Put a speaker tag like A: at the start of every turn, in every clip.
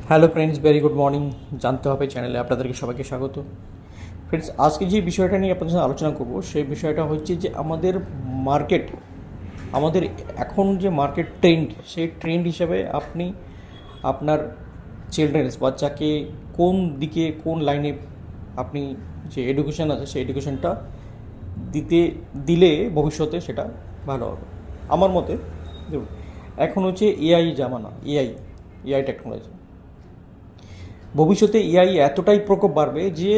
A: Hello friends, very good morning. জানতে হবে চ্যানেলে আপনাদেরকে সবাইকে স্বাগত। ফ্রেন্ডস, আজকে যে বিষয়টা নিয়ে আপনাদের সাথে আলোচনা করব সেই বিষয়টা হচ্ছে যে আমাদের এখন যে মার্কেট ট্রেন্ড, সেই ট্রেন্ড হিসাবে আপনি আপনার চিলড্রেন্স বাচ্চাকে কোন দিকে কোন লাইনে আপনি যে এডুকেশান আছে সেই এডুকেশানটা দিলে ভবিষ্যতে সেটা ভালো হবে। আমার মতে দেখুন, এখন হচ্ছে এআই জামানা, এআই টেকনোলজি। ভবিষ্যতে এআই এতটাই প্রকোপ বাড়বে যে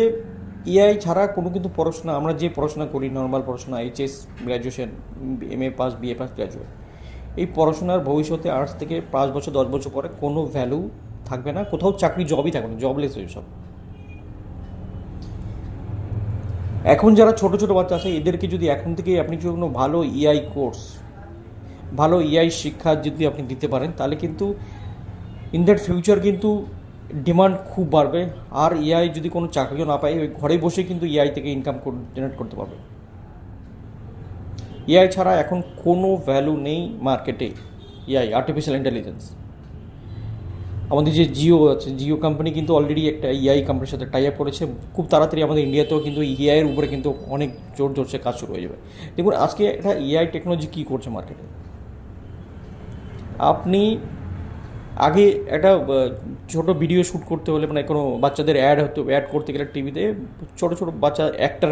A: এআই ছাড়া কোনো কিন্তু পড়াশোনা, আমরা যে পড়াশোনা করি নর্মাল পড়াশোনা, HS graduation, MA pass, BA pass, graduate, এই পড়াশোনার ভবিষ্যতে আজ থেকে 5 বছর 10 বছর পরে কোনো ভ্যালু থাকবে না, কোথাও চাকরি জবই থাকবে না, জবলেস হয়ে সব। এখন যারা ছোটো ছোটো বাচ্চা আছে এদেরকে যদি এখন থেকে আপনি কোনো ভালো এআই কোর্স, ভালো এআই শিক্ষা যদি আপনি দিতে পারেন তাহলে কিন্তু ইন দ্যাট ফিউচার কিন্তু ডিমান্ড খুব বাড়বে। আর এআই যদি কোনো চাকরিও না পায়, ওই ঘরে বসে কিন্তু এআই থেকে ইনকাম জেনারেট করতে পারবে। এআই ছাড়া এখন কোনো ভ্যালু নেই মার্কেটে। AI, artificial intelligence. আমাদের যে জিও আছে, জিও কোম্পানি কিন্তু অলরেডি একটা এআই কোম্পানির সাথে টাই আপ করেছে। খুব তাড়াতাড়ি আমাদের ইন্ডিয়াতেও কিন্তু এআইয়ের উপরে কিন্তু অনেক জোর জোরসে কাজ শুরু হয়ে যাবে। দেখুন আজকে একটা এআই টেকনোলজি কী করছে মার্কেটে। আপনি আগে একটা ছোটো ভিডিও শ্যুট করতে হলে, মানে কোনো বাচ্চাদের অ্যাড করতে গেলে টিভিতে ছোটো ছোটো বাচ্চা অ্যাক্টার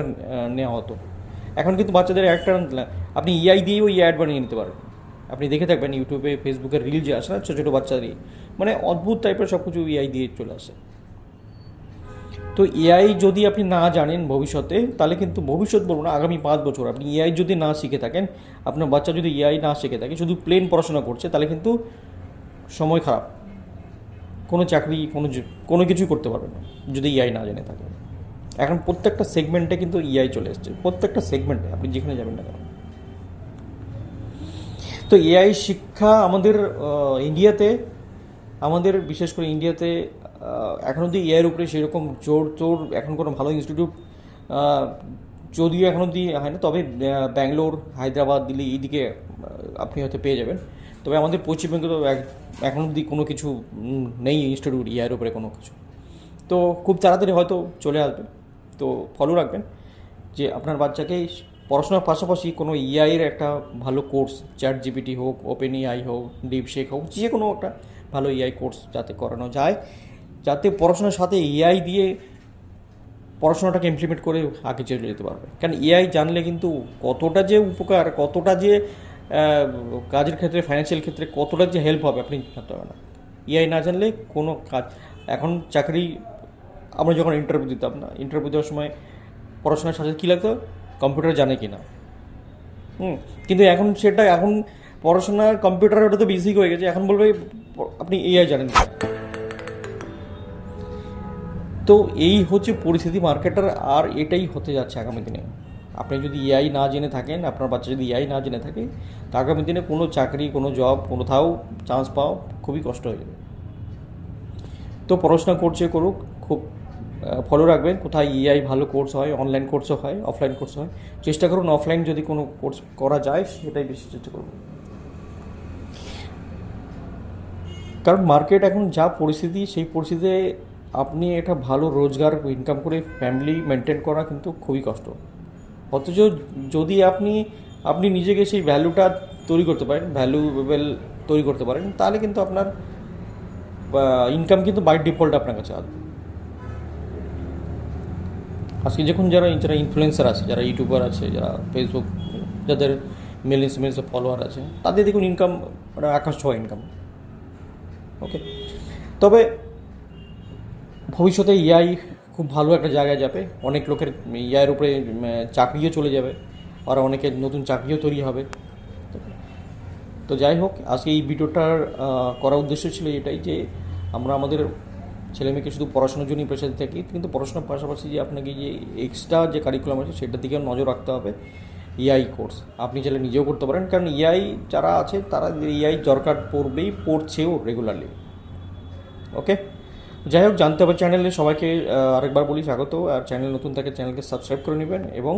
A: নেওয়া হতো। এখন কিন্তু বাচ্চাদের অ্যাক্টার আপনি এআই দিয়েই ওই অ্যাড বানিয়ে নিতে পারেন। আপনি দেখে থাকবেন ইউটিউবে, ফেসবুকের রিল যে আসে না ছোটো ছোটো বাচ্চাদেরই, মানে অদ্ভুত টাইপের সব কিছু এআই দিয়ে চলে আসে। তো এআই যদি আপনি না জানেন ভবিষ্যতে, তাহলে কিন্তু ভবিষ্যৎ বলবো না, আগামী 5 বছর আপনি এআই যদি না শিখে থাকেন, আপনার বাচ্চা যদি এআই না শিখে থাকে, শুধু প্লেন পড়াশোনা করছে, তাহলে কিন্তু সময় খারাপ। কোনো চাকরি, কোনো কিছুই করতে পারবে না যদি এআই না জেনে থাকে। এখন প্রত্যেকটা সেগমেন্টে কিন্তু এআই চলে এসছে, প্রত্যেকটা সেগমেন্টে আপনি যেখানে যাবেন না কেন। তো এআই শিক্ষা আমাদের বিশেষ করে ইন্ডিয়াতে এখন অবধি এআইয়ের উপরে সেরকম জোর এখন কোনো ভালো ইনস্টিটিউট যদিও এখন অবধি হয় না, তবে ব্যাঙ্গালোর, হায়দ্রাবাদ, দিল্লি এইদিকে আপনি হয়তো পেয়ে যাবেন। তবে আমাদের পশ্চিমবঙ্গে তো এখন অবধি কোনো কিছু নেই ইনস্টিটিউট এআইয়ের উপরে কোনো কিছু। তো খুব তাড়াতাড়ি হয়তো চলে আসবে। তো ফলো রাখবেন যে আপনার বাচ্চাকে পড়াশোনার পাশাপাশি কোনো এআইয়ের একটা ভালো কোর্স, চ্যাটজিপিটি হোক, ওপেন এআই হোক, ডিপশেক হোক, যে কোনো একটা ভালো এআই কোর্স যাতে করানো যায়, যাতে পড়াশোনার সাথে এআই দিয়ে পড়াশোনাটাকে ইমপ্লিমেন্ট করে আগে চলে যেতে পারবে। কারণ এআই জানলে কিন্তু কতটা যে উপকার, কতটা যে কাজের ক্ষেত্রে, ফাইন্যান্সিয়াল ক্ষেত্রে কতটা যে হেল্প হবে আপনি জানতে হবে না। এআই না জানলে কোনো কাজ, এখন চাকরি আমরা যখন ইন্টারভিউ দিতাম না, ইন্টারভিউ দেওয়ার সময় পড়াশোনার সাথে কী লাগতো, কম্পিউটার জানে কি না। কিন্তু এখন পড়াশোনার কম্পিউটার ওটা তো বেসিক হয়ে গেছে, এখন বলবে আপনি এআই জানেন কি। তো এই হচ্ছে পরিস্থিতি মার্কেটার, আর এটাই হতে যাচ্ছে আগামী দিনে। আপনি যদি এআই না জেনে থাকেন, আপনার বাচ্চা যদি এআই না জেনে থাকে, তো আগামী দিনে কোনো চাকরি, কোনো জব, কোথাও চান্স পাওয়া খুবই কষ্ট হয়ে যাবে। তো পড়াশোনা করুক, খুব ফলো রাখবেন কোথায় এআই ভালো কোর্স হয়, অনলাইন কোর্সও হয়, অফলাইন কোর্স হয়। চেষ্টা করুন অফলাইন যদি কোনো কোর্স করা যায় সেটাই বেশি চেষ্টা করুন। কারণ মার্কেট এখন যা পরিস্থিতি, সেই পরিস্থিতিতে আপনি একটা ভালো রোজগার ইনকাম করে ফ্যামিলি মেনটেন করা কিন্তু খুবই কষ্ট। অথচ যদি আপনি নিজেকে সেই ভ্যালুটা তৈরি করতে পারেন, ভ্যালুয়েবল তৈরি করতে পারেন, তাহলে কিন্তু আপনার ইনকাম কিন্তু বাই ডিফল্ট আপনার কাছে আসবে। আজকে যখন যারা ইনফ্লুয়েন্সার আছে, যারা ইউটিউবার আছে, যারা ফেসবুক, যাদের মিলিয়ন্স ফলোয়ার আছে, তাদের দেখুন ইনকাম আকাশ ছোঁয়া ইনকাম। ওকে, তবে ভবিষ্যতে এআই খুব ভালো একটা জায়গায় যাবে, অনেক লোকের এআইয়ের উপরে চাকরিও চলে যাবে, আর অনেকের নতুন চাকরিও তৈরি হবে। তো যাই হোক, আজকে এই ভিডিওটার করার উদ্দেশ্য ছিল এটাই যে আমরা আমাদের ছেলেমেয়েকে শুধু পড়াশোনার জন্যই প্রেশার দিতে থাকি, কিন্তু পড়াশোনার পাশাপাশি যে আপনাকে যে এক্সট্রা যে কারিকুলাম আছে সেটার দিকেও নজর রাখতে হবে। এআই কোর্স আপনি চাইলে নিজেও করতে পারেন, কারণ এআই যারা আছে তারা এআই দরকার পড়ছেও রেগুলারলি। ওকে, যাই হোক, জানতে হবে চ্যানেলে সবাইকে আরেকবার বলি স্বাগত। আর চ্যানেল নতুন থাকে চ্যানেলকে সাবস্ক্রাইব করে নেবেন, এবং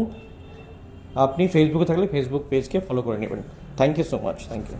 A: আপনি ফেসবুকে থাকলে ফেসবুক পেজকে ফলো করে নেবেন। Thank you so much, thank you.